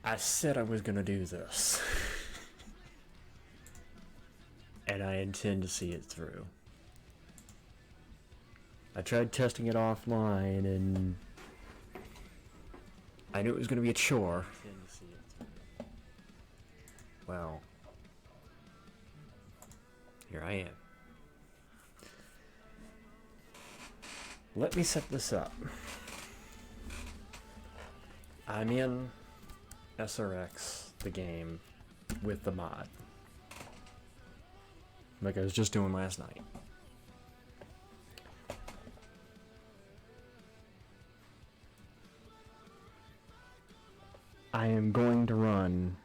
I said I was gonna do this. And I intend to see it through. I tried testing it offline and I knew it was gonna be a chore. Well, here I am. Let me set this up. I'm in SRX, the game, with the mod. Like I was just doing last night. I am going to run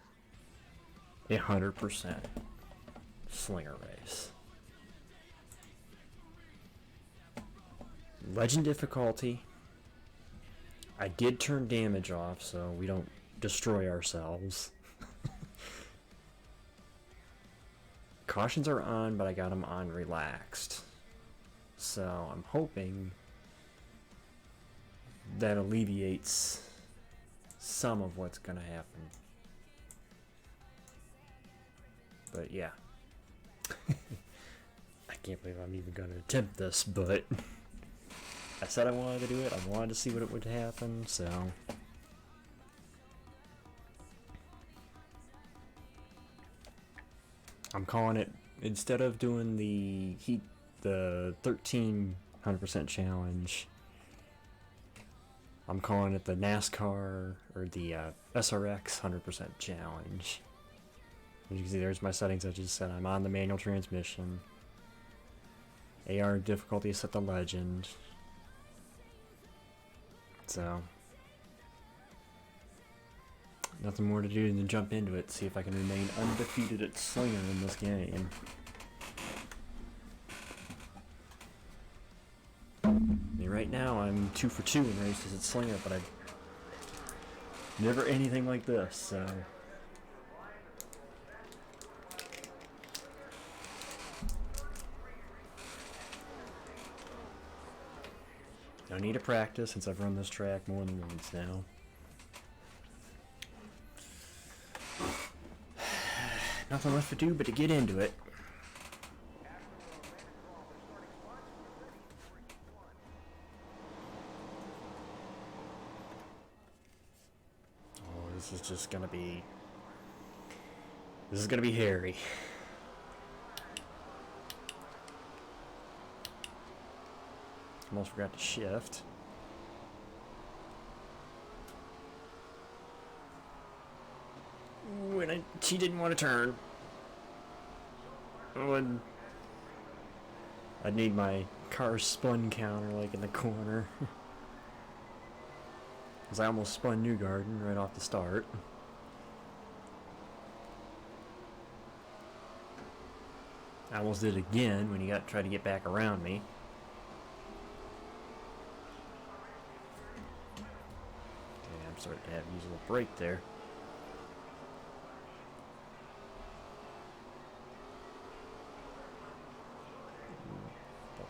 100% slinger race. Legend difficulty. I did turn damage off so we don't destroy ourselves. Cautions are on, but I got them on relaxed. So I'm hoping that alleviates some of what's gonna happen. But yeah. I can't believe I'm even gonna attempt this, but I said I wanted to do it. I wanted to see what it would happen, so I'm calling it, instead of doing the 1300% challenge, I'm calling it the NASCAR or the SRX 100% challenge. As you can see, there's my settings. I just said I'm on the manual transmission. AR difficulty is set to legend. So nothing more to do than jump into it, see if I can remain undefeated at Slinger in this game. I mean, right now I'm 2 for 2 in races at Slinger, but I've never anything like this, so no need to practice since I've run this track more than once now. Nothing left to do but to get into it. Oh, this is just gonna be... This is gonna be hairy. Almost forgot to shift. Ooh, and she didn't want to turn. Oh, I'd need my car spun counter like in the corner. Because I almost spun Newgarden right off the start. I almost did it again when he tried to get back around me. Okay, I'm starting to have to use a little brake there.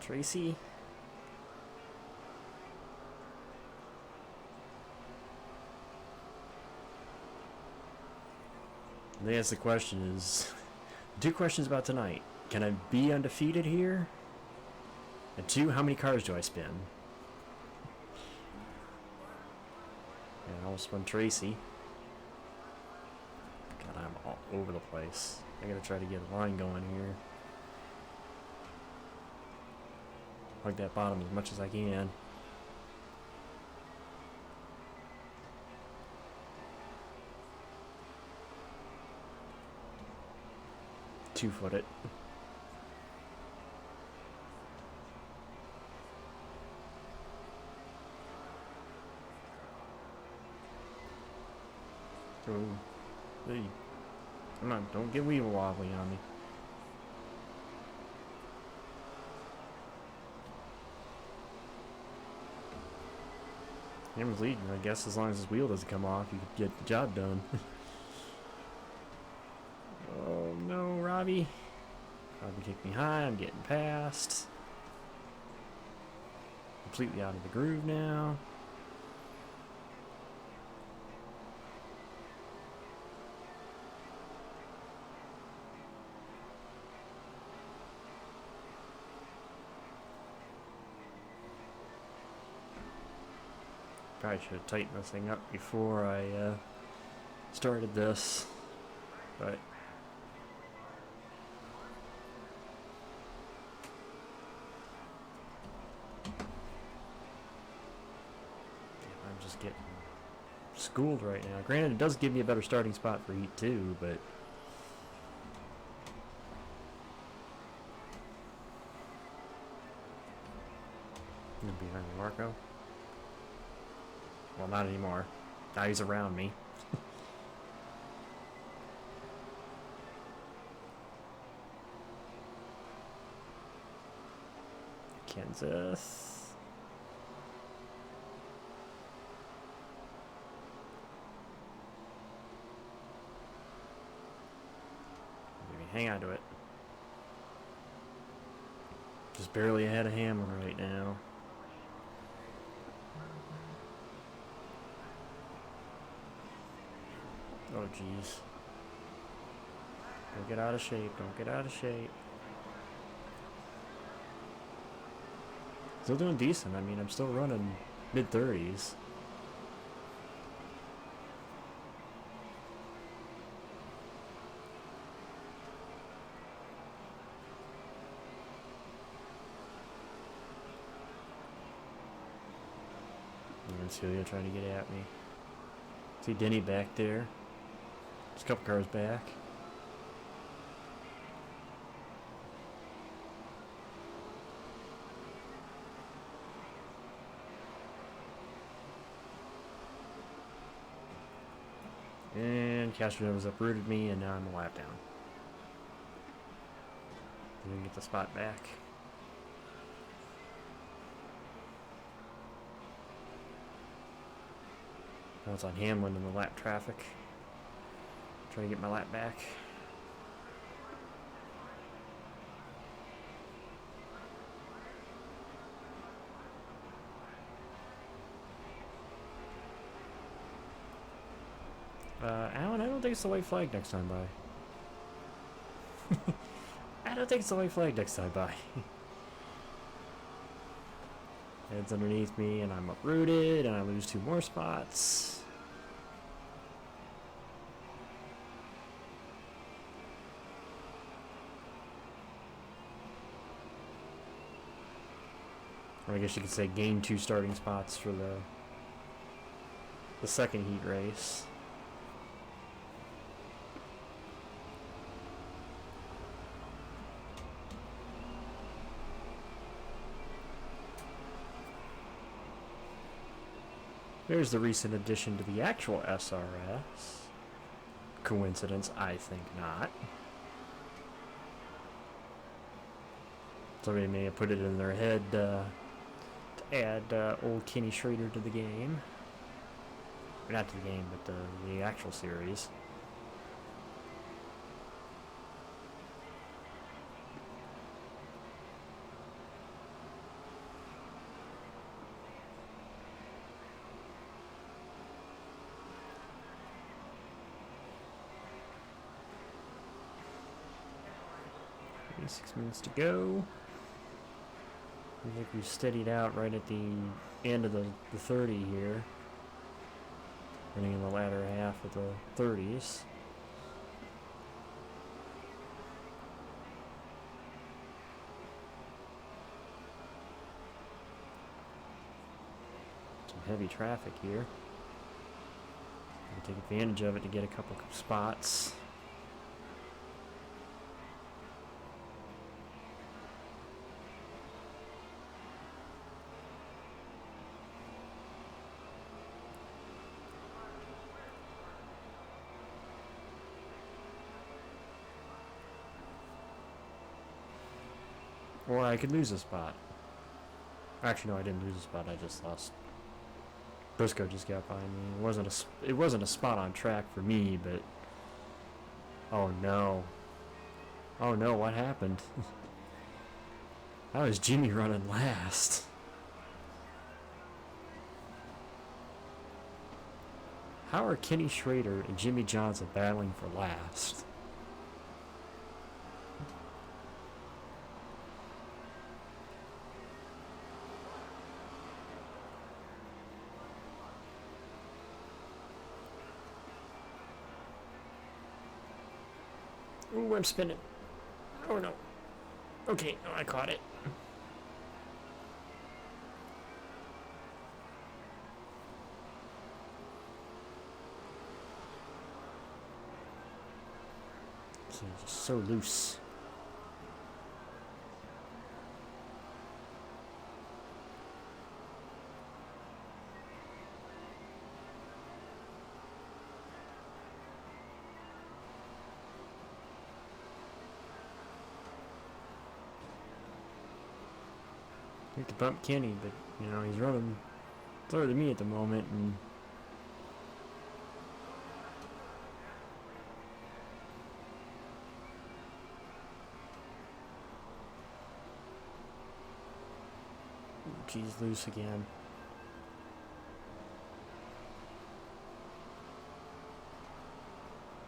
Tracy. I guess the question is, 2 questions about tonight. Can I be undefeated here? And 2, how many cars do I spin? And I almost spun Tracy. God, I'm all over the place. I gotta try to get a line going here. Hug that bottom as much as I can. Two-foot it. Oh, hey. Come on, don't get weevil wobbly on me. Hammer's leading. I guess as long as his wheel doesn't come off, you could get the job done. Oh no, Robbie. Robbie kicked me high. I'm getting past. Completely out of the groove now. Probably should have tightened this thing up before I started this, but I'm just getting schooled right now. Granted, it does give me a better starting spot for Heat 2, but behind Marco. Well, not anymore. Now he's around me. Kansas. Maybe hang on to it. Just barely ahead of Hamlin right now. Oh, jeez. Don't get out of shape. Don't get out of shape. Still doing decent. I mean, I'm still running mid-30s. And Celia trying to get at me. See Denny back there. Just a couple cars back. And Castroneva's uprooted me, and now I'm a lap down. Didn't get the spot back. Now it's on Hamlin in the lap traffic. Trying to get my lap back. Alan, I don't think it's the white flag next time by. I don't think it's the white flag next time by. Head's underneath me, and I'm uprooted, and I lose 2 more spots. Or I guess you could say gain 2 starting spots for the second heat race. There's the recent addition to the actual SRX. Coincidence? I think not. Somebody may have put it in their head to add old Kenny Schrader to the game. Or not to the game, but the actual series. Maybe 6 minutes to go. I think we've steadied out right at the end of the 30 here. Running in the latter half of the 30s. Some heavy traffic here. I'll take advantage of it to get a couple spots. Or I could lose a spot. Actually, no, I didn't lose a spot. I just lost. Briscoe just got by me. It wasn't a spot on track for me, but oh no, oh no, what happened? How is Jimmy running last? How are Kenny Schrader and Jimmy Johnson battling for last? Ooh, I'm spinning. Oh no. Okay, oh, I caught it. It's just so loose. I hate to bump Kenny, but you know he's running slower than me at the moment, and geez, loose again.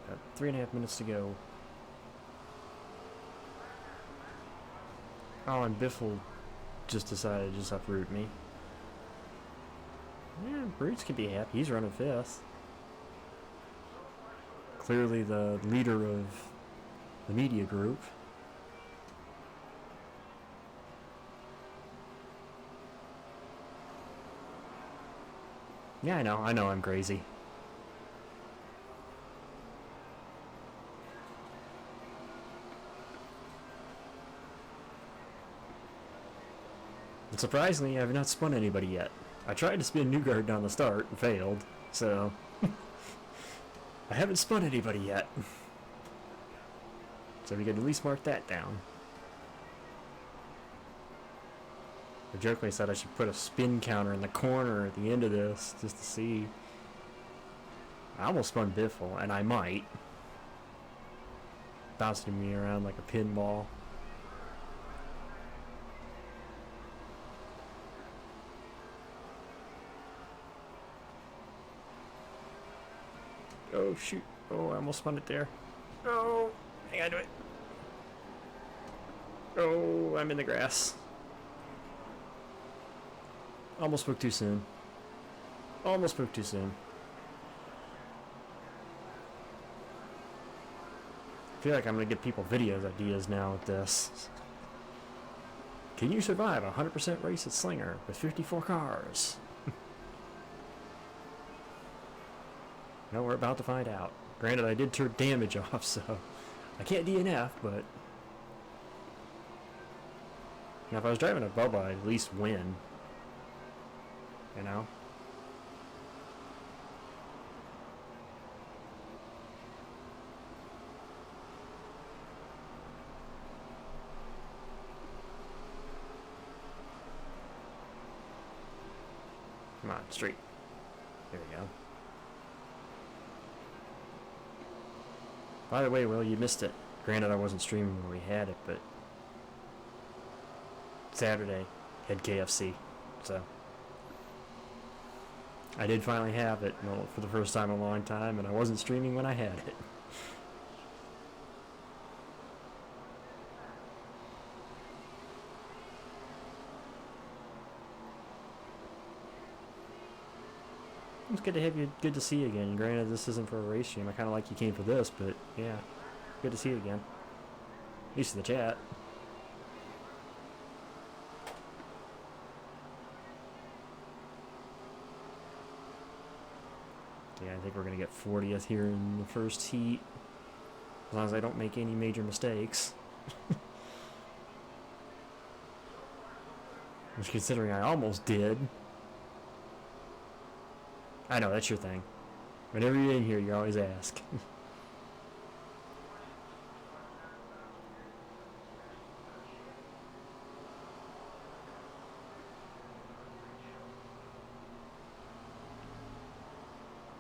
Got 3.5 minutes to go. Oh, and Biffle just decided to just uproot me. Yeah, Brutes can be happy. He's running 5th. Clearly the leader of the media group. Yeah, I know I'm crazy. And surprisingly, I've not spun anybody yet. I tried to spin Newgard down the start and failed, so I haven't spun anybody yet. So we can at least mark that down. I jokingly said I should put a spin counter in the corner at the end of this just to see. I almost spun Biffle, and I might. Bouncing me around like a pinball. Oh shoot. Oh, I almost spun it there. Oh, I gotta do it. Oh, I'm in the grass. Almost spoke too soon. Almost spoke too soon. I feel like I'm gonna give people videos ideas now with this. Can you survive a 100% race at Slinger with 54 cars? No, we're about to find out. Granted, I did turn damage off, so I can't DNF, but now if I was driving a Bubba, I'd at least win. You know? Come on, straight. There we go. By the way, Will, you missed it. Granted, I wasn't streaming when we had it, but Saturday had KFC, so I did finally have it, you know, for the first time in a long time, and I wasn't streaming when I had it. It's good to have you. Good to see you again. Granted, this isn't for a race stream. I kind of like you came for this, but yeah, good to see you again. At least in the chat. Yeah, I think we're gonna get 40th here in the first heat, as long as I don't make any major mistakes. Which, considering I almost did. I know, that's your thing. Whenever you're in here, you always ask.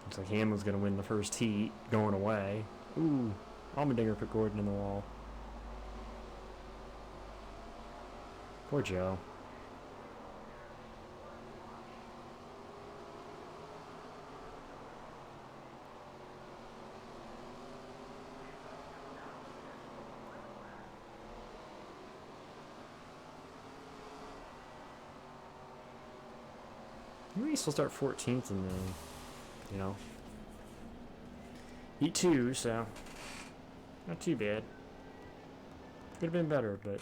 Looks like Hamlin's going to win the first heat, going away. Ooh, Allmendinger put Gordon in the wall. Poor Joe. Maybe he'll start 14th in the, you know, Heat 2, so not too bad. Could have been better, but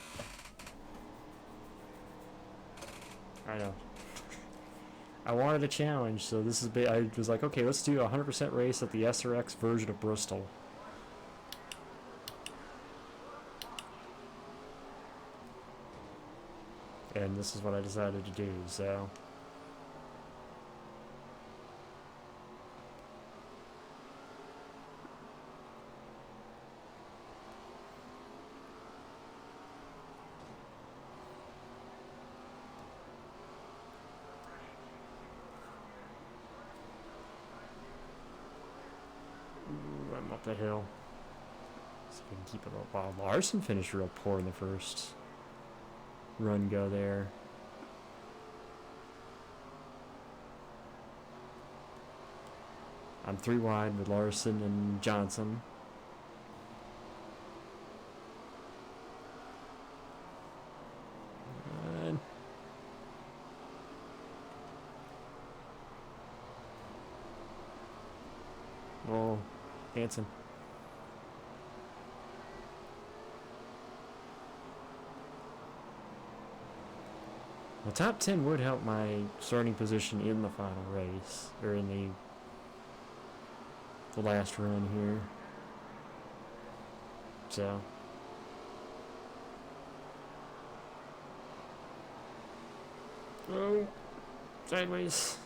I know. I wanted a challenge, so this is. I was like, okay, let's do a 100% race at the SRX version of Bristol. And this is what I decided to do, so. Ooh, I'm up the hill. See if we can keep it up. Wow, Larson finished real poor in the first run go there. I'm 3 wide with Larson and Johnson. Oh, Hanson. The top 10 would help my starting position in the final race, or in the last run here. So. Oh, sideways.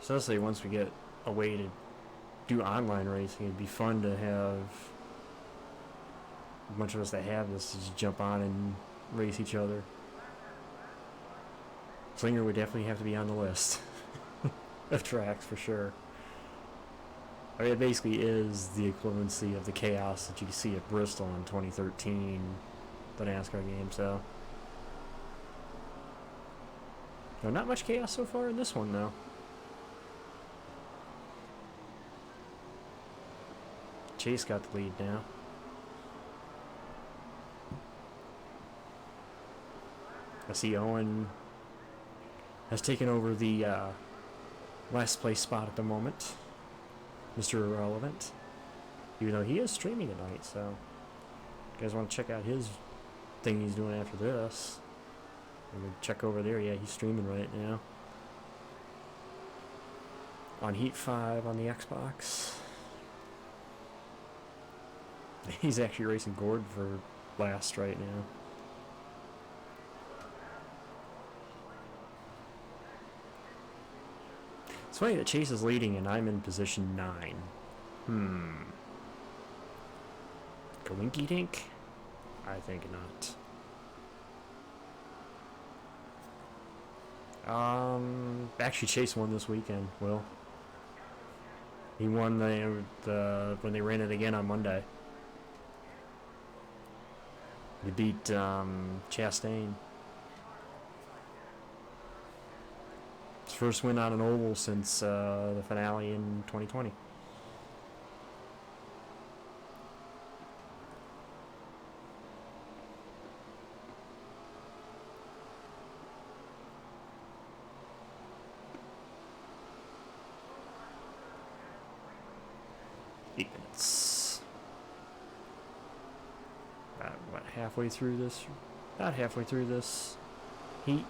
So let's say once we get a way to do online racing, it'd be fun to have a bunch of us that have this just jump on and race each other. Slinger would definitely have to be on the list of tracks for sure. I mean, it basically is the equivalency of the chaos that you see at Bristol in 2013, the NASCAR game, so. No, not much chaos so far in this one, though. Chase got the lead now. I see Owen has taken over the last place spot at the moment. Mr. Irrelevant. Even though he is streaming tonight, so if you guys want to check out his thing he's doing after this, I'm gonna check over there. Yeah, he's streaming right now. On Heat 5 on the Xbox. He's actually racing Gordon for last right now. It's funny that Chase is leading and I'm in position 9. Kawinky Dink? I think not. Actually Chase won this weekend, Will. He won the when they ran it again on Monday. He beat Chastain. His first win on an oval since the finale in 2020. Halfway through this, about halfway through this heat.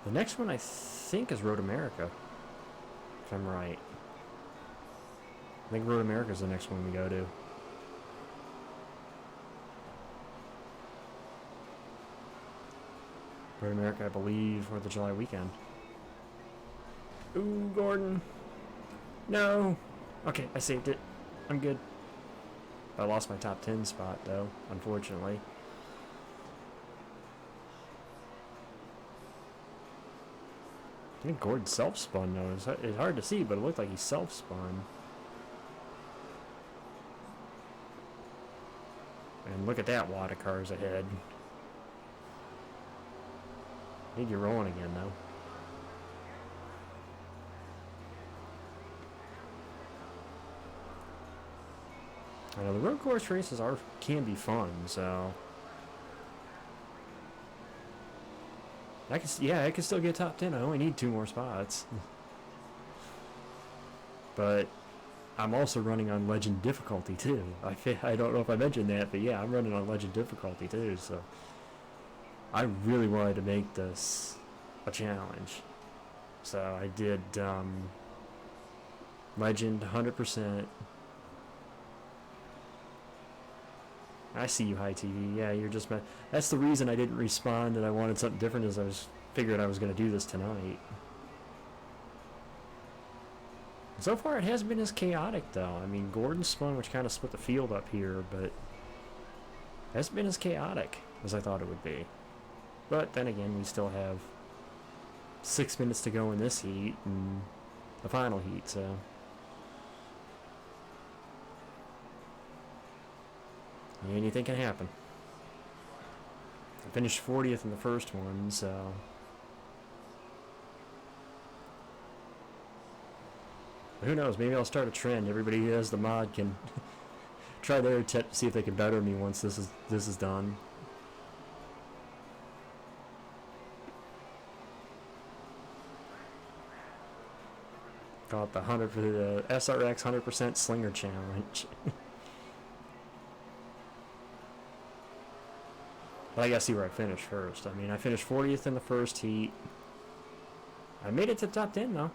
The next one I think is Road America, if I'm right. I think Road America is the next one we go to. Road America, I believe, 4th of July weekend. Ooh, Gordon. No. Okay, I saved it. I'm good. I lost my top 10 spot, though, unfortunately. I think Gordon self-spun, though. It's hard to see, but it looked like he self-spun. And look at that wad of cars ahead. I think you're rolling again, though. I know the road course races can be fun, so I can still get top 10. I only need 2 more spots. But I'm also running on Legend difficulty too. I don't know if I mentioned that, but yeah, I'm running on Legend difficulty too, so I really wanted to make this a challenge. So I did Legend 100%. I see you, High TV. Yeah, you're just... That's the reason I didn't respond that I wanted something different, is I figured I was going to do this tonight. So far, it hasn't been as chaotic, though. I mean, Gordon spun, which kind of split the field up here, but it hasn't been as chaotic as I thought it would be. But then again, we still have 6 minutes to go in this heat and the final heat, so... anything can happen. I finished 40th in the first one, so... but who knows, maybe I'll start a trend. Everybody who has the mod can try their attempt to see if they can better me once this is done. Call it the SRX 100% Slinger Challenge. But I gotta see where I finish first. I mean, I finished 40th in the first heat. I made it to the top 10 though.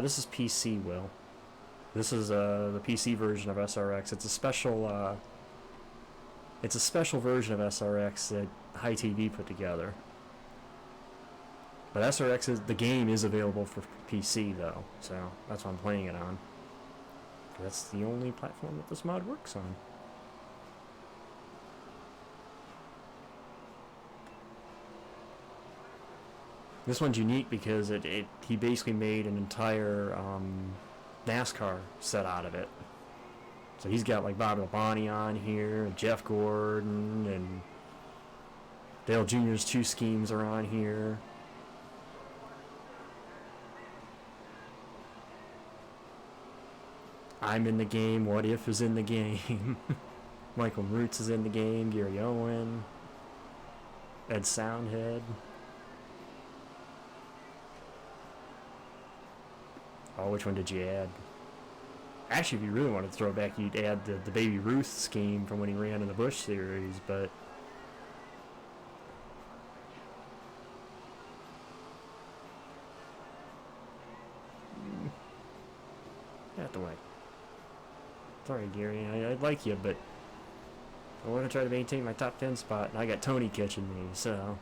This is PC, Will. This is the PC version of SRX. It's a special version of SRX that High TV put together. But the game is available for PC though, so that's what I'm playing it on. That's the only platform that this mod works on. This one's unique because he basically made an entire NASCAR set out of it. So he's got like Bob Labonte on here, and Jeff Gordon, and Dale Jr.'s 2 schemes are on here. I'm in the game, What If is in the game. Michael Roots is in the game, Gary Owen, Ed Soundhead. Oh, which one did you add? Actually, if you really wanted to throw it back, you'd add the Baby Ruth scheme from when he ran in the Bush series, but... out the way. Sorry, Gary, I like you, but I want to try to maintain my top 10 spot, and I got Tony catching me, so...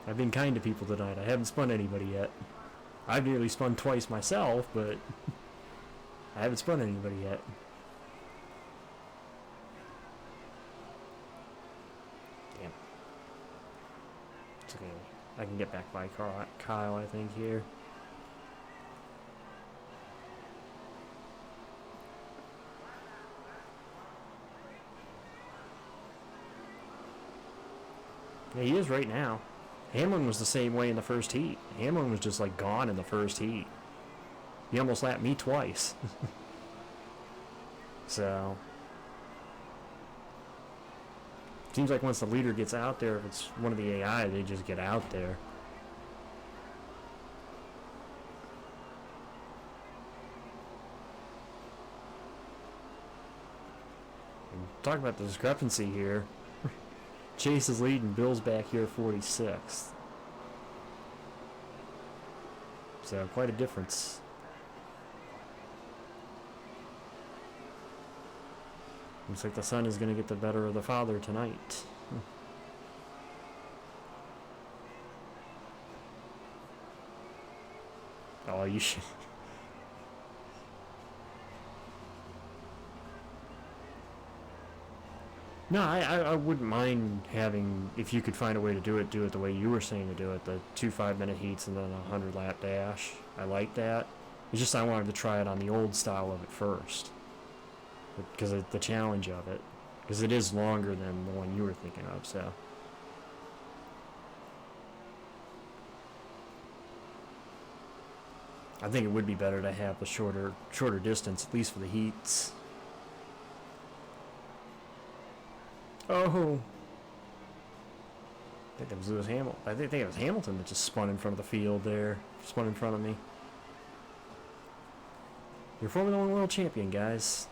I've been kind to people tonight. I haven't spun anybody yet. I've nearly spun twice myself, but I haven't spun anybody yet. Damn. It's okay. I can get back by Kyle, I think, here. Yeah, he is right now. Hamlin was the same way in the first heat. Hamlin was just like gone in the first heat. He almost lapped me twice. So seems like once the leader gets out there, if it's one of the AI, they just get out there. And talk about the discrepancy here. Chase is leading, Bill's back here 46th. So quite a difference. Looks like the son is going to get the better of the father tonight. Oh, you should... No, I wouldn't mind having, if you could find a way to do it the way you were saying to do it, the 2 5-minute heats and then a 100-lap dash. I like that. It's just I wanted to try it on the old style of it first, because of the challenge of it, because it is longer than the one you were thinking of, so. I think it would be better to have the shorter distance, at least for the heats. Oh, I think that was Lewis Hamilton. I think it was Hamilton that just spun in front of the field there. Spun in front of me. You're Formula 1 world champion, guys.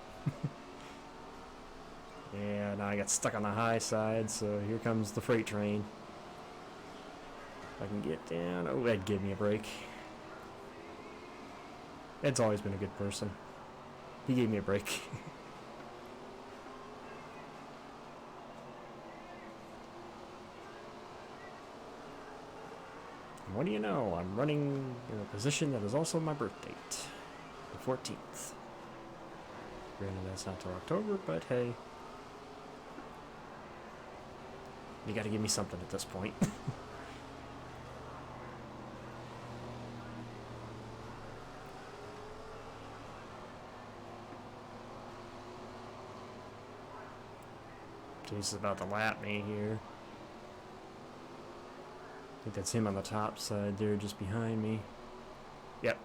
Yeah, now I got stuck on the high side, so here comes the freight train. If I can get down. Oh, Ed gave me a break. Ed's always been a good person. He gave me a break. And what do you know? I'm running in a position that is also my birth date. The 14th. Granted, that's not till October, but hey. You gotta give me something at this point. He's about to lap me here. I think that's him on the top side there, just behind me. Yep.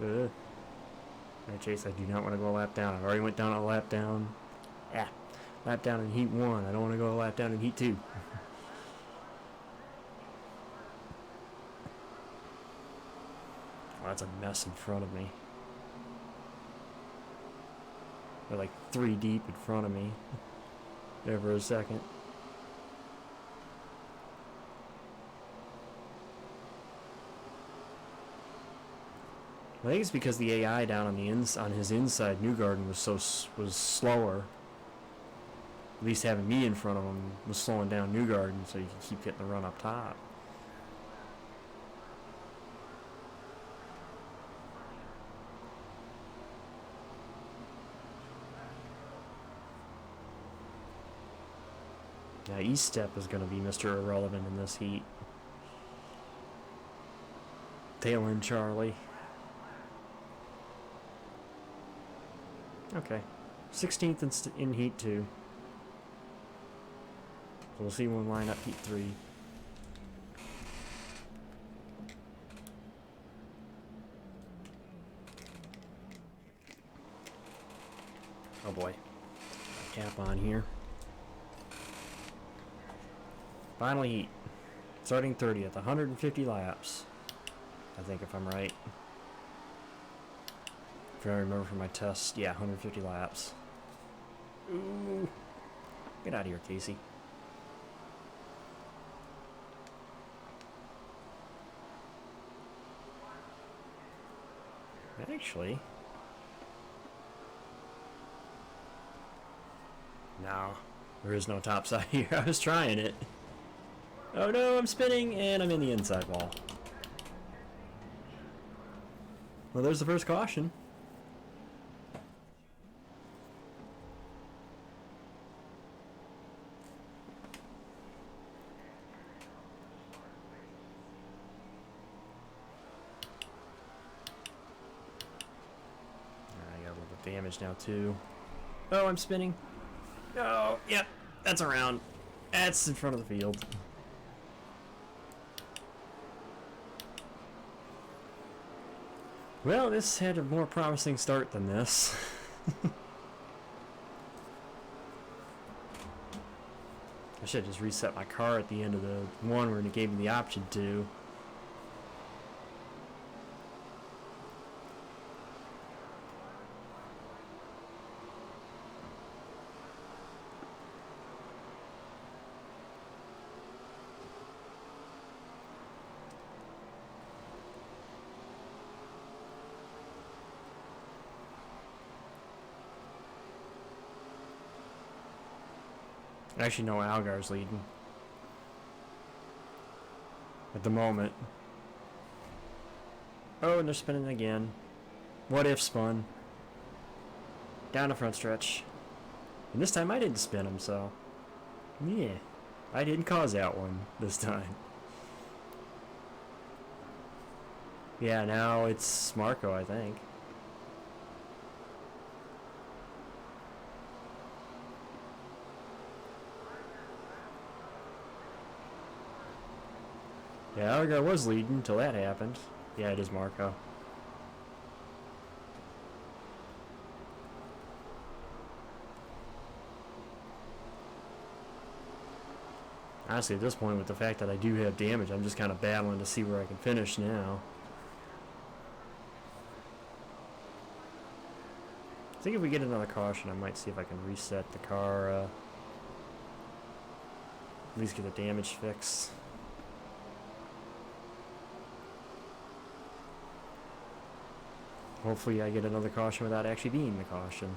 Alright, Chase, I do not want to go a lap down. I already went down a lap down. Ah, lap down in heat 1. I don't want to go a lap down in heat 2. Oh, that's a mess in front of me. They're like 3 deep in front of me. There for a second. I think it's because the AI down on the on his inside Newgarden was slower. At least having me in front of him was slowing down Newgarden, so you can keep getting the run up top. Now East Step is going to be Mr. Irrelevant in this heat. Tail end Charlie. Okay. 16th in heat 2. So we'll see when we line up heat 3. Oh boy. Cap on here. Final heat. Starting 30th, 150 laps. I think if I'm right. If I remember from my test, yeah, 150 laps. Ooh. Get out of here, Casey. Actually. No. There is no topside here. I was trying it. Oh no, I'm spinning and I'm in the inside wall. Well, there's the first caution. I got a little bit of damage now too. Oh, I'm spinning. Oh, yep, that's around. That's in front of the field. Well, this had a more promising start than this. I should just reset my car at the end of the one where it gave me the option to. Actually, no, Algar's leading. At the moment. Oh, and they're spinning again. What if spun? Down the front stretch. And this time I didn't spin him, so... yeah. I didn't cause that one this time. Yeah, now it's Marco, I think. Yeah, our guy was leading until that happened. Yeah, it is Marco. Honestly, at this point, with the fact that I do have damage, I'm just kind of battling to see where I can finish now. I think if we get another caution, I might see if I can reset the car, at least get the damage fixed. Hopefully I get another caution without actually being the caution.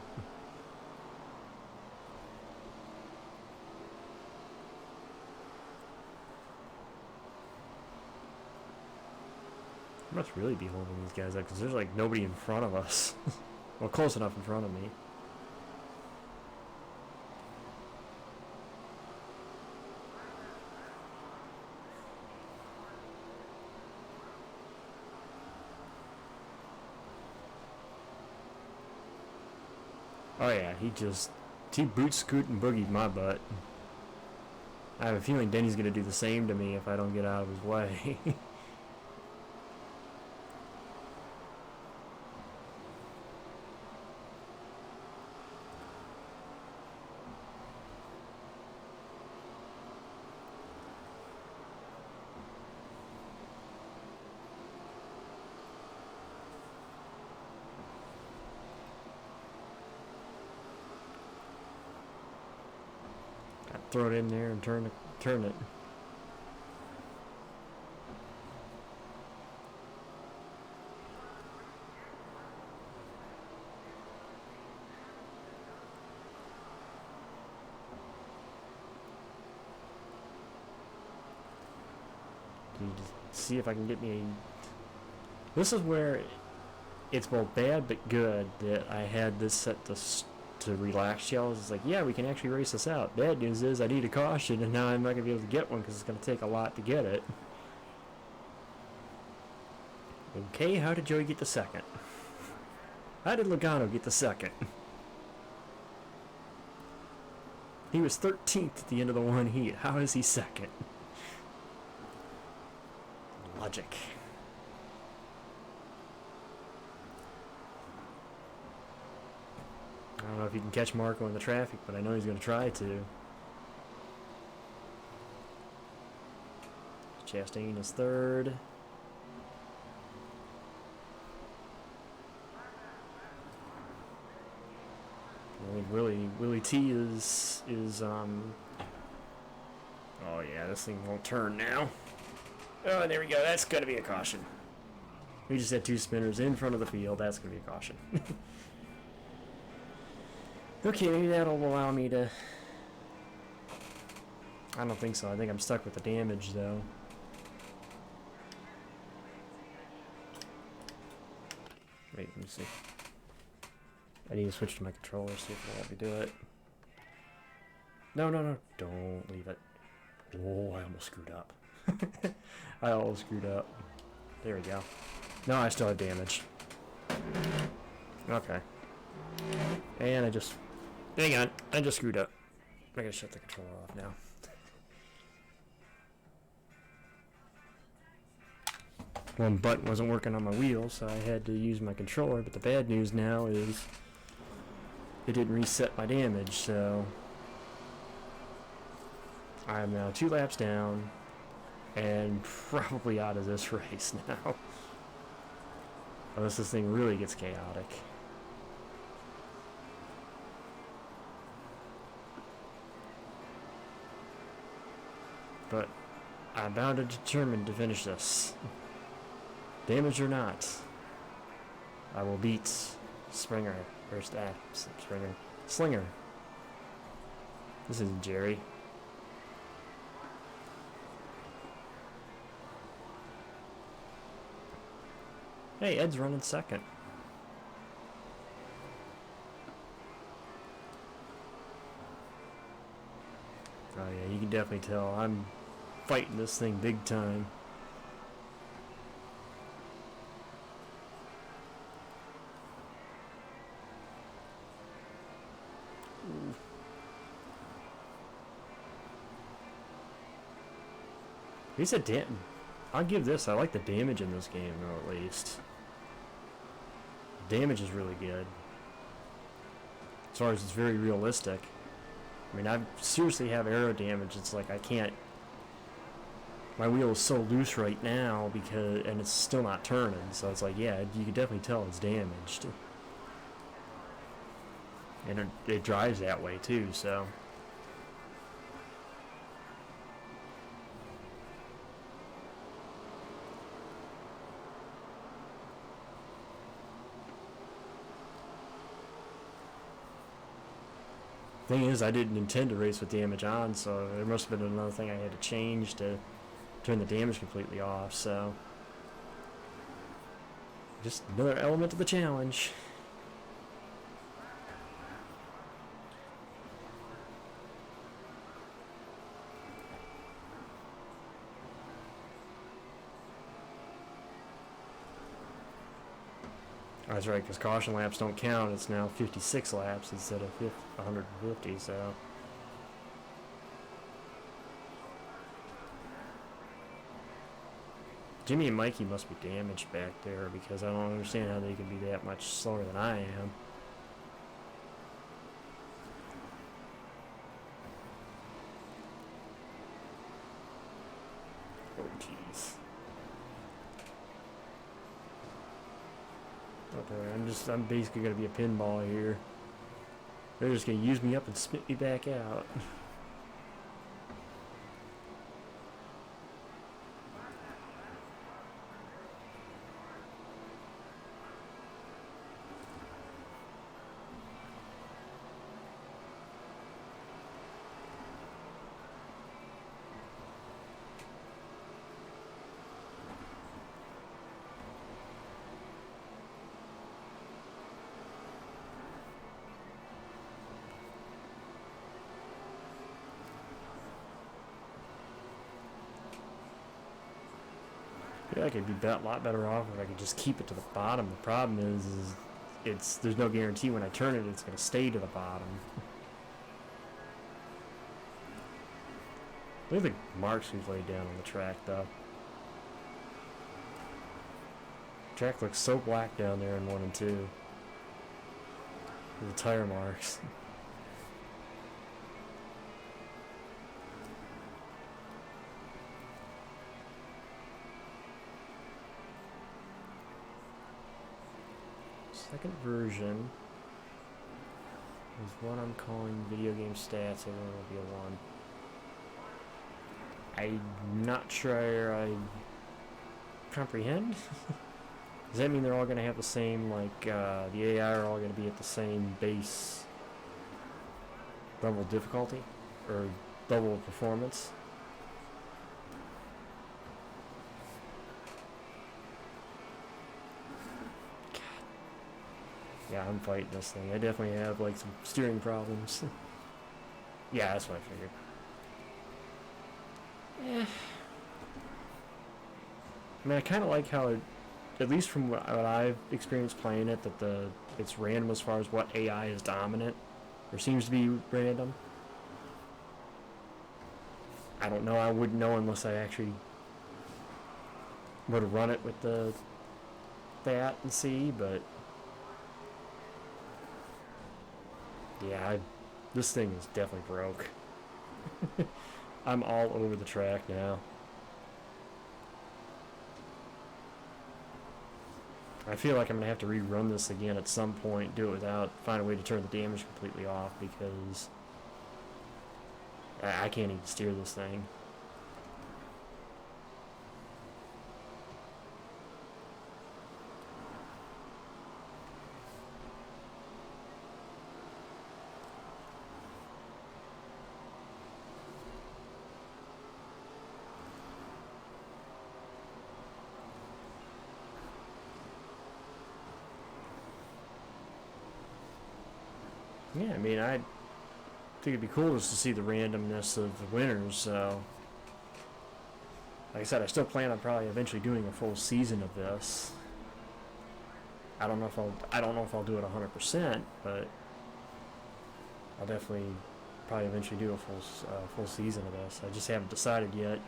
I must really be holding these guys up because there's like nobody in front of us. Well, close enough in front of me. Oh yeah, he boot scoot and boogied my butt. I have a feeling Denny's gonna do the same to me if I don't get out of his way. Throw it in there and turn it. See if I can get me a... This is where it's both bad but good that I had this set to relax shells. It's like, yeah, we can actually race this out. Bad news is I need a caution, and now I'm not going to be able to get one because it's going to take a lot to get it. Okay, how did Joey get the second? How did Logano get the second? He was 13th at the end of the one heat. How is he second? Logic. I don't know if you can catch Marco in the traffic, but I know he's going to try to. Chastain is third. Willie T is oh yeah, this thing won't turn now. Oh, there we go. That's going to be a caution. We just had two spinners in front of the field. That's going to be a caution. Okay, maybe that'll allow me to... I don't think so. I think I'm stuck with the damage, though. Wait, let me see. I need to switch to my controller, see if it'll let me do it. No. Don't leave it. Oh, I almost screwed up. I almost screwed up. There we go. No, I still have damage. Okay. And I just... Hang on, I just screwed up. I gotta shut the controller off now. One button wasn't working on my wheel, so I had to use my controller, but the bad news now is it didn't reset my damage, so I'm now 2 laps down and probably out of this race now. Unless this thing really gets chaotic. But I'm bound and determined to finish this. Damage or not, I will beat Springer. Slinger. This isn't Jerry. Hey, Ed's running second. Oh yeah, you can definitely tell I'm fighting this thing big time. Ooh. He said damn. I'll give this. I like the damage in this game, though, at least. Damage is really good. As far as it's very realistic. I mean, I seriously have arrow damage. It's like I can't. My wheel is so loose right now and it's still not turning. So it's like, yeah, you can definitely tell it's damaged. And it drives that way too, so. Thing is, I didn't intend to race with damage on, so there must have been another thing I had to change to turn the damage completely off, so. Just another element of the challenge. Oh, that's right, because caution laps don't count. It's now 56 laps instead of 150, so. Jimmy and Mikey must be damaged back there because I don't understand how they can be that much slower than I am. Oh, jeez. Okay, I'm basically gonna be a pinball here. They're just gonna use me up and spit me back out. Yeah, I could be a lot better off if I could just keep it to the bottom. The problem is there's no guarantee when I turn it it's going to stay to the bottom. Look at the marks we've laid down on the track, though. The track looks so black down there in 1 and 2. The tire marks. Second version is what I'm calling video game stats. Everyone will be a 1. I'm not sure I comprehend. Does that mean they're all going to have the same, like, the AI are all going to be at the same base level difficulty? Or level of performance? Yeah, I'm fighting this thing. I definitely have, like, some steering problems. Yeah, that's what I figured. I mean, I kind of like how it, at least from what I've experienced playing it, that it's random as far as what AI is dominant, or seems to be random. I don't know. I wouldn't know unless I actually were to run it with that and see, but yeah, this thing is definitely broke. I'm all over the track now. I feel like I'm going to have to rerun this again at some point, find a way to turn the damage completely off, because I can't even steer this thing. Yeah, I mean, I think it'd be cool just to see the randomness of the winners, so. Like I said, I still plan on probably eventually doing a full season of this. I don't know if I'll do it 100%, but I'll definitely probably eventually do a full season of this. I just haven't decided yet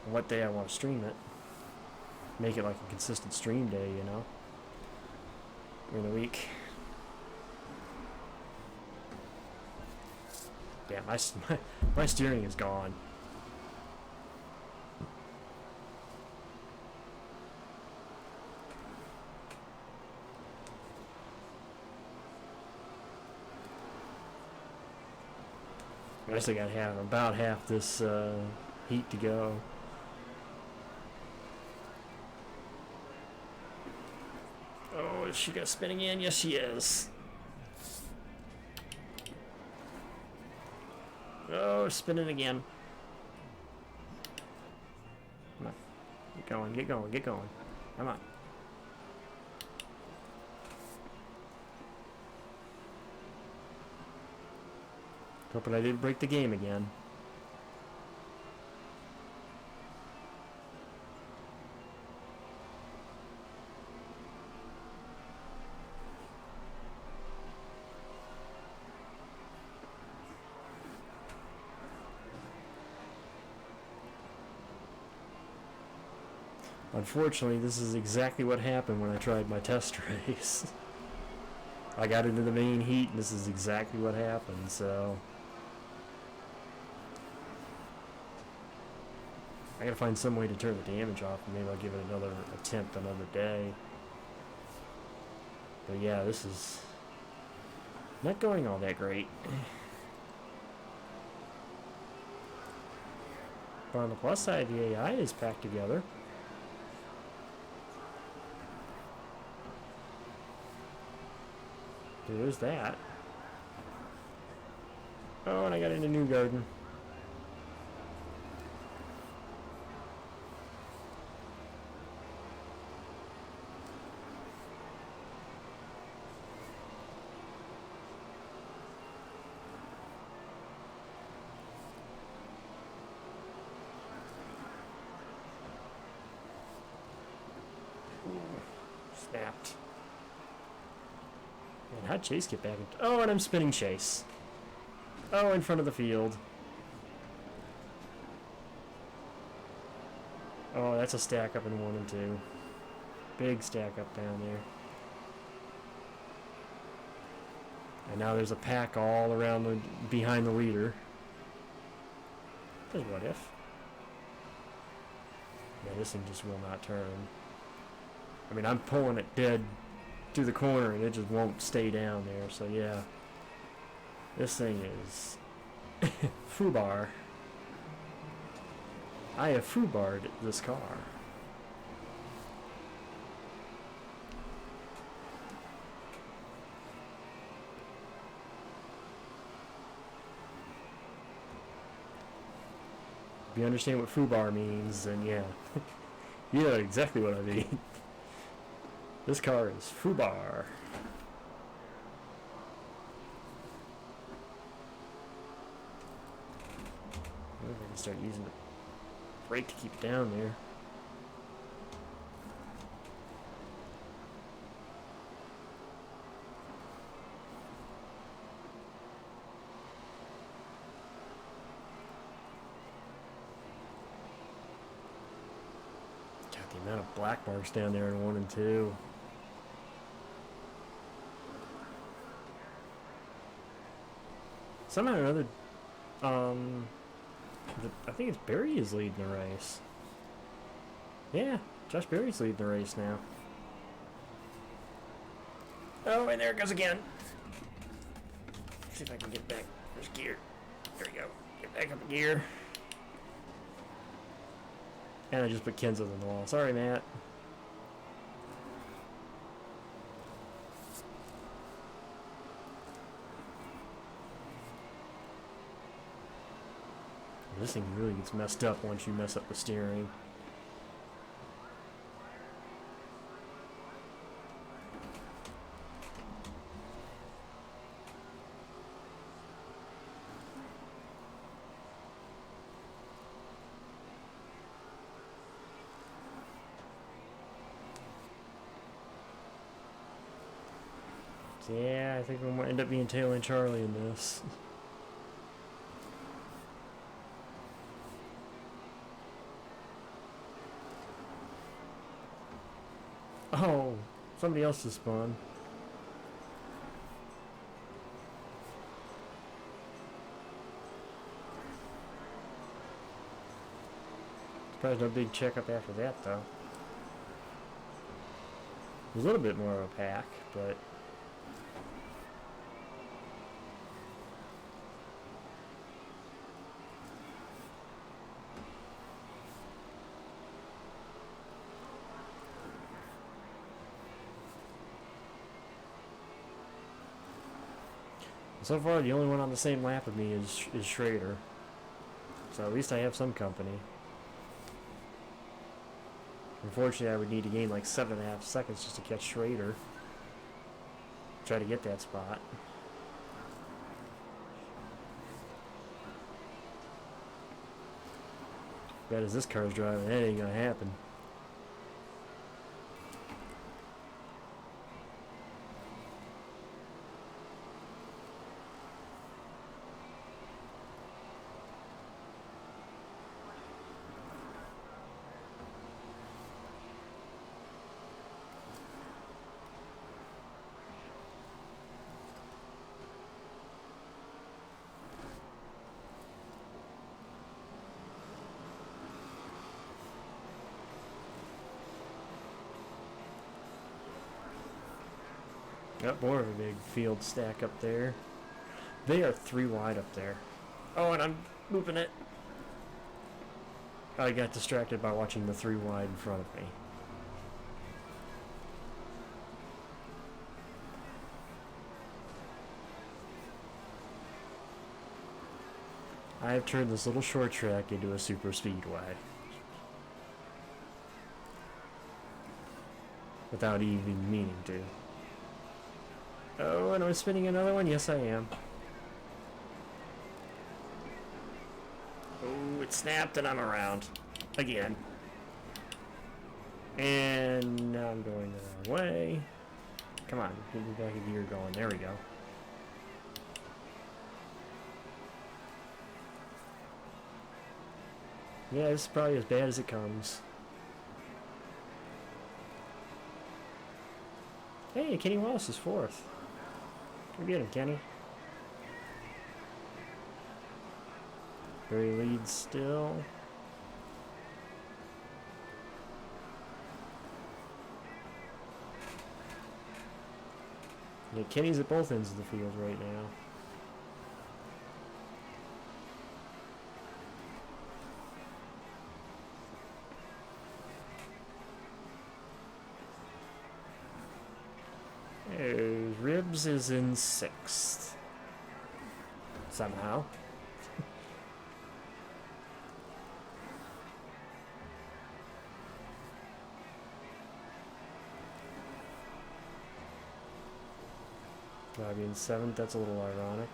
what day I want to stream it. make it like a consistent stream day, you know, during the week. Yeah, my steering is gone. I still got about half this heat to go. Oh, is she got spinning in? Yes, she is. Oh, spinning again. Come on. Get going, get going, get going. Come on. Hoping I didn't break the game again. Unfortunately, this is exactly what happened when I tried my test race. I got into the main heat and this is exactly what happened, so... I gotta find some way to turn the damage off, and maybe I'll give it another attempt another day. But yeah, this is not going all that great. But on the plus side, the AI is packed together. There's that. Oh, and I got into New Garden. Snapped. And how'd Chase get back? Oh, and I'm spinning Chase. Oh, in front of the field. Oh, that's a stack up in 1 and 2. Big stack up down there. And now there's a pack all around behind the leader. But what if? Yeah, this thing just will not turn. I mean, I'm pulling it dead through the corner and it just won't stay down there, so yeah. This thing is foobar. I have foobarred this car. If you understand what foobar means, then yeah. You know exactly what I mean. This car is foobar. I wonder if I can start using the brake to keep it down there. God, the amount of black marks down there in 1 and 2. Somehow or other, I think it's Barry is leading the race. Yeah, Josh Berry's leading the race now. Oh, and there it goes again. Let's see if I can get back. There's gear. There we go. Get back up in gear. And I just put Kenzo on the wall. Sorry, Matt. This thing really gets messed up once you mess up the steering. So yeah, I think we might end up being tailing Charlie in this. Oh, somebody else has spawned. Surprised no big checkup after that, though. It was a little bit more of a pack, but... So far, the only one on the same lap with me is Schrader. So at least I have some company. Unfortunately, I would need to gain like 7.5 seconds just to catch Schrader. Try to get that spot. Bad as this car's driving, that ain't gonna happen. Got more of a big field stack up there. They are 3 wide up there. Oh, and I'm moving it. I got distracted by watching the 3 wide in front of me. I have turned this little short track into a super speedway. Without even meaning to. Oh, and I'm spinning another one? Yes, I am. Oh, it snapped and I'm around. Again. And now I'm going the wrong way. Come on, get me back a gear going. There we go. Yeah, this is probably as bad as it comes. Hey, Kenny Wallace is 4th. Go get him, Kenny. Barry leads still. Yeah, Kenny's at both ends of the field right now. Ribs is in 6th. Somehow. Bobby in 7th, that's a little ironic.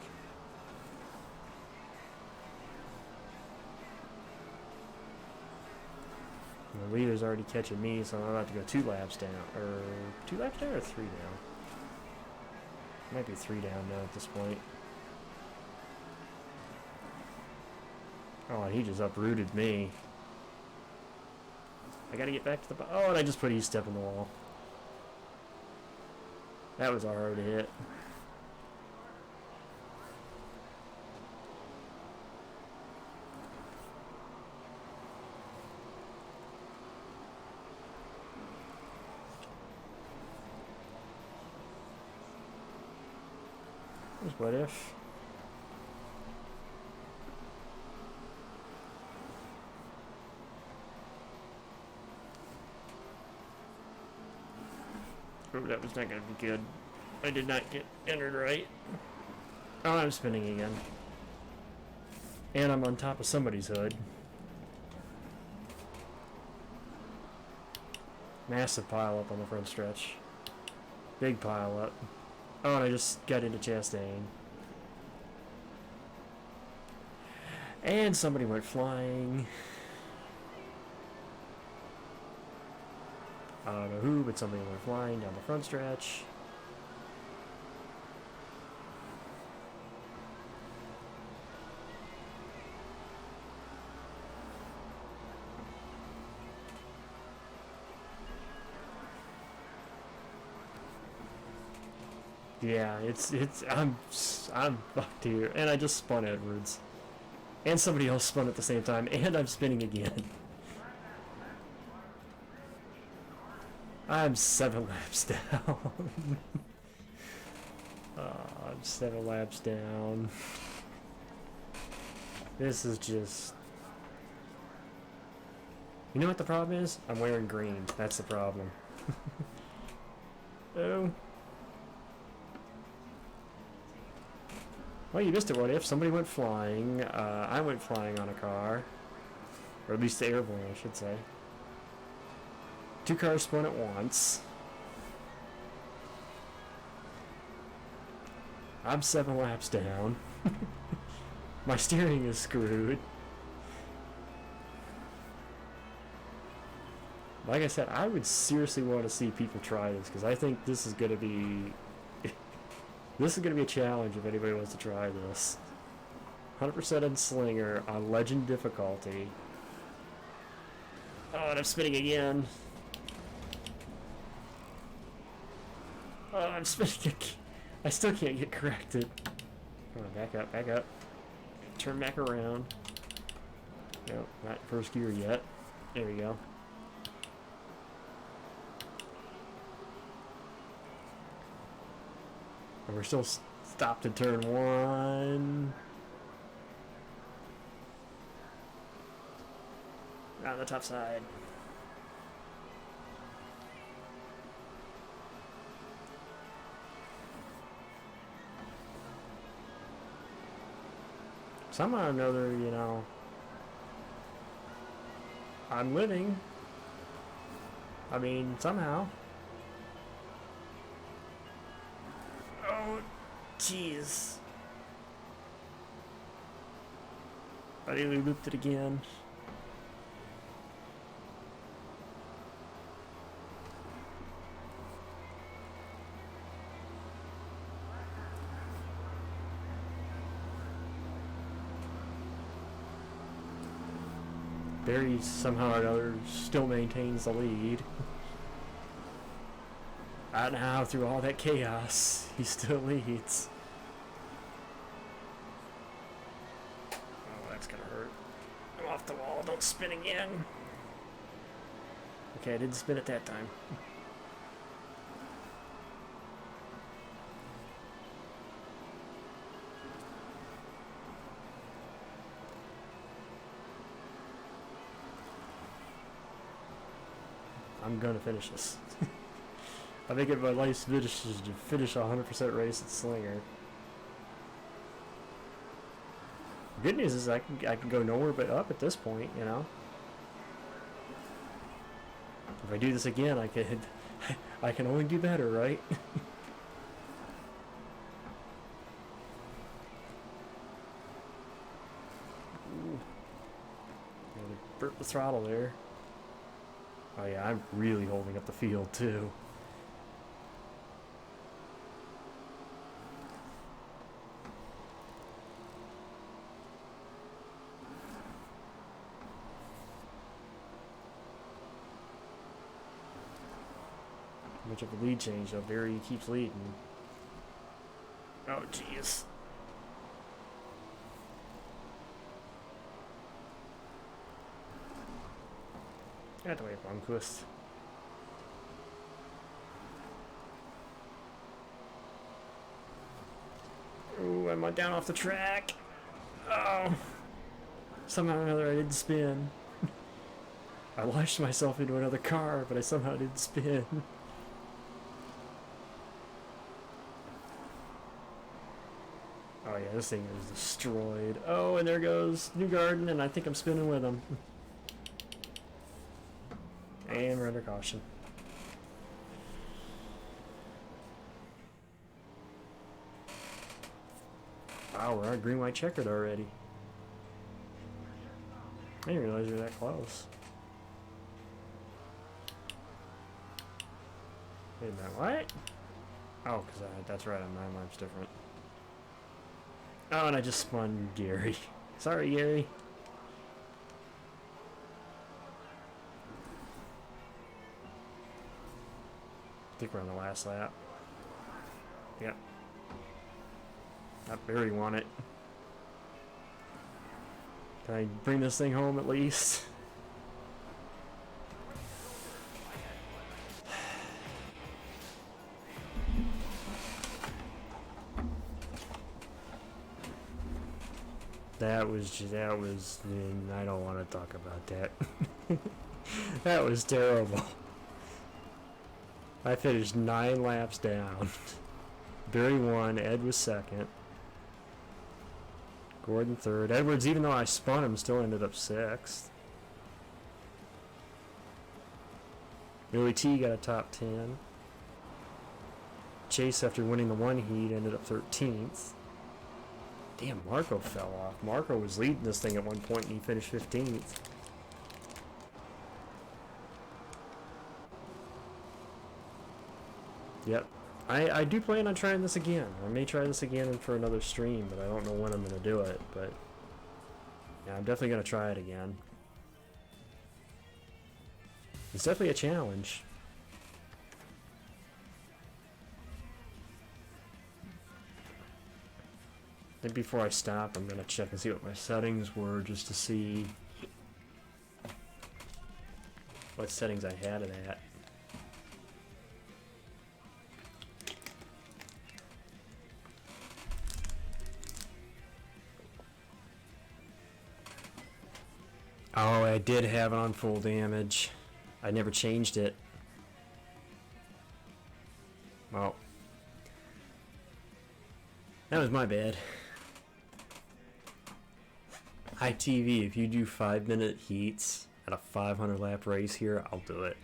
The leader's already catching me, so I'm about to go 2 laps down. Or 2 laps down or 3 down? Might be 3 down now at this point. Oh, and he just uprooted me. I gotta get back to the... Oh, and I just put E-step in the wall. That was a hard hit. What if? Oh, that was not going to be good. I did not get entered right. Oh, I'm spinning again. And I'm on top of somebody's hood. Massive pile up on the front stretch. Big pile up. Oh, and I just got into Chastain. And somebody went flying. I don't know who, but somebody went flying down the front stretch. Yeah, I'm fucked here, and I just spun Edwards, and somebody else spun at the same time, and I'm spinning again. I'm 7 laps down. I'm 7 laps down. This is just... You know what the problem is? I'm wearing green. That's the problem. Oh. Well, you missed it. What if somebody went flying? I went flying on a car. Or at least airborne, I should say. 2 cars spun at once. I'm 7 laps down. My steering is screwed. Like I said, I would seriously want to see people try this, because I think this is going to be... this is going to be a challenge if anybody wants to try this. 100% in Slinger on Legend difficulty. Oh, and I'm spinning again. Oh, I'm spinning again. I still can't get corrected. Come on, back up, back up. Turn back around. Nope, not first gear yet. There we go. And we're still stopped at turn 1. On the top side. Somehow or another, you know, I'm living. I mean, somehow. Oh, jeez. I nearly looped it again. Barry somehow or another still maintains the lead. I don't know how through all that chaos he still leads. Oh, that's gonna hurt. I'm off the wall, don't spin again. Okay, I didn't spin it that time. I'm gonna finish this. I think it my life's finish is to finish a 100% race at Slinger. The good news is I can go nowhere but up at this point, you know. If I do this again, I can only do better, right? Burp the throttle there. Oh yeah, I'm really holding up the field too. Much of a lead change though. Barry keeps leading. Oh jeez. I have to wait for Blomqvist. Ooh, I'm down off the track. Oh. Somehow or another I didn't spin. I launched myself into another car, but I somehow didn't spin. Oh yeah, this thing is destroyed. Oh, and there goes Newgarden, and I think I'm spinning with him. And we're under caution. Wow, we're on green-white checkered already. I didn't realize we were that close. Wait a minute, what? Oh, because that's right, I'm 9 laps different. Oh, and I just spun Gary. Sorry, Gary. I think we're on the last lap. Yep. Barry won it. Can I bring this thing home at least? That was, I don't want to talk about that. That was terrible. I finished 9 laps down. Barry won, Ed was second. Gordon third. Edwards, even though I spun him, still ended up 6th. Billy T got a top 10. Chase, after winning the one heat, ended up 13th. Damn, Marco fell off. Marco was leading this thing at one point and he finished 15th. Yep. I do plan on trying this again. I may try this again for another stream, but I don't know when I'm going to do it. But yeah, I'm definitely going to try it again. It's definitely a challenge. I think before I stop, I'm going to check and see what my settings were just to see what settings I had it at. Oh, I did have it on full damage. I never changed it. Well, that was my bad. Hi TV, if you do 5-minute heats at a 500 lap race here, I'll do it.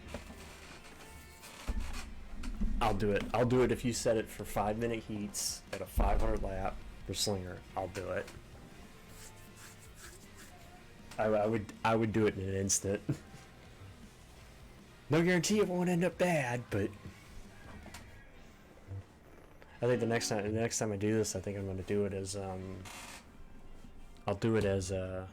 I'll do it. I'll do it if you set it for 5-minute heats at a 500 lap for Slinger. I'll do it. I would do it in an instant. No guarantee it won't end up bad, but I think the next time I do this, I think I'm going to do it as I'll do it as a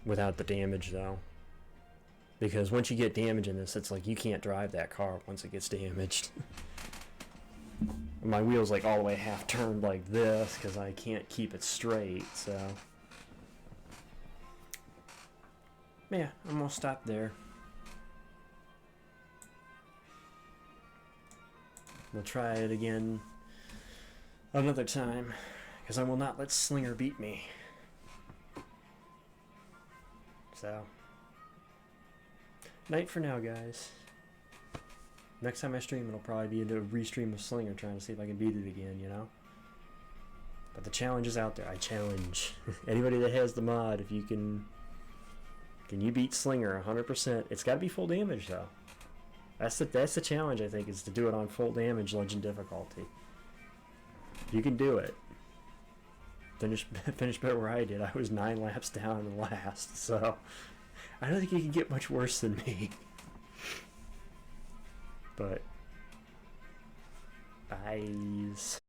without the damage though, because once you get damage in this, it's like you can't drive that car once it gets damaged. My wheel's like all the way half turned like this because I can't keep it straight, so yeah, I'm gonna stop there. We'll try it again another time, because I will not let Slinger beat me. So, night for now, guys. Next time I stream, it'll probably be a restream of Slinger, trying to see if I can beat it again, you know? But the challenge is out there. I challenge anybody that has the mod, if you can you beat Slinger 100%? It's got to be full damage, though. That's the challenge, I think, is to do it on full damage legend difficulty. You can do it. Finish better where I did. I was 9 laps down in the last, so I don't think you can get much worse than me. But eyes.